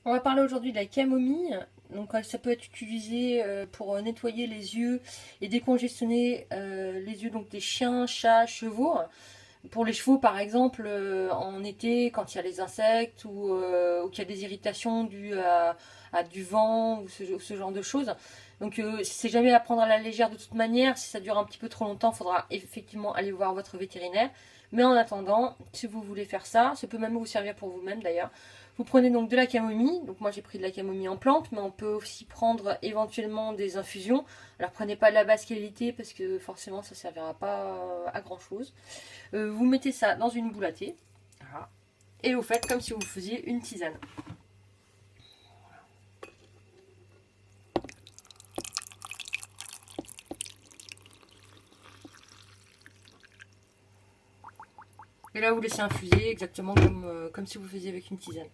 On va parler aujourd'hui de la camomille. Donc ça peut être utilisé pour nettoyer les yeux et décongestionner les yeux donc des chiens, chats, chevaux. Pour les chevaux par exemple en été quand il y a les insectes ou qu'il y a des irritations dues à du vent ou ce genre de choses. Donc c'est jamais à prendre à la légère de toute manière. Si ça dure un petit peu trop longtemps, il faudra effectivement aller voir votre vétérinaire. Mais en attendant, si vous voulez faire ça, ça peut même vous servir pour vous-même d'ailleurs. Vous prenez donc de la camomille, donc moi j'ai pris de la camomille en plante, mais on peut aussi prendre éventuellement des infusions. Alors prenez pas de la basse qualité parce que forcément ça ne servira pas à grand chose. Vous mettez ça dans une boule à thé, voilà, et vous faites comme si vous faisiez une tisane. Et là vous laissez infuser exactement comme si vous faisiez avec une tisane.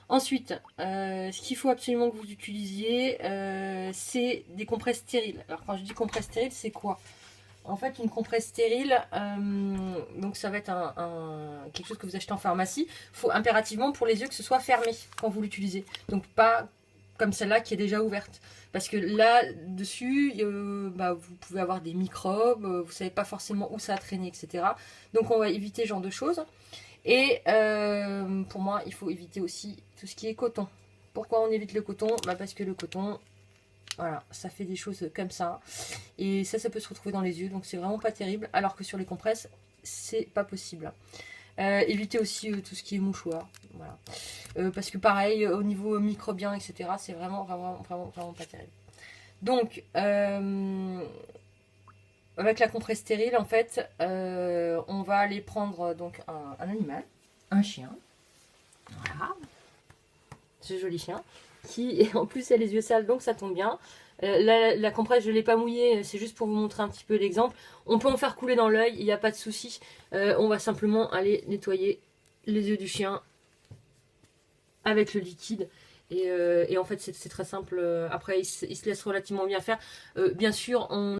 Ensuite, ce qu'il faut absolument que vous utilisiez, c'est des compresses stériles. Alors quand je dis compresse stérile, c'est quoi? En fait, une compresse stérile, donc ça va être quelque chose que vous achetez en pharmacie. Il faut impérativement pour les yeux que ce soit fermé quand vous l'utilisez. Donc pas comme celle-là qui est déjà ouverte. Parce que là, dessus, vous pouvez avoir des microbes, vous ne savez pas forcément où ça a traîné, etc. Donc on va éviter ce genre de choses. Et pour moi, il faut éviter aussi tout ce qui est coton. Pourquoi on évite le coton? Parce que le coton, voilà, ça fait des choses comme ça. Et ça peut se retrouver dans les yeux, donc c'est vraiment pas terrible. Alors que sur les compresses, c'est pas possible. Évitez aussi tout ce qui est mouchoir. Voilà. Parce que pareil, au niveau microbien, etc., c'est vraiment pas terrible. Donc, avec la compresse stérile, en fait, on va aller prendre donc un animal, un chien. Voilà. Ce joli chien. Qui, en plus, a les yeux sales, donc ça tombe bien. La compresse, je ne l'ai pas mouillée, c'est juste pour vous montrer un petit peu l'exemple. On peut en faire couler dans l'œil, il n'y a pas de souci. On va simplement aller nettoyer les yeux du chien avec le liquide. Et en fait, c'est très simple. Après, il se laisse relativement bien faire. Bien sûr, on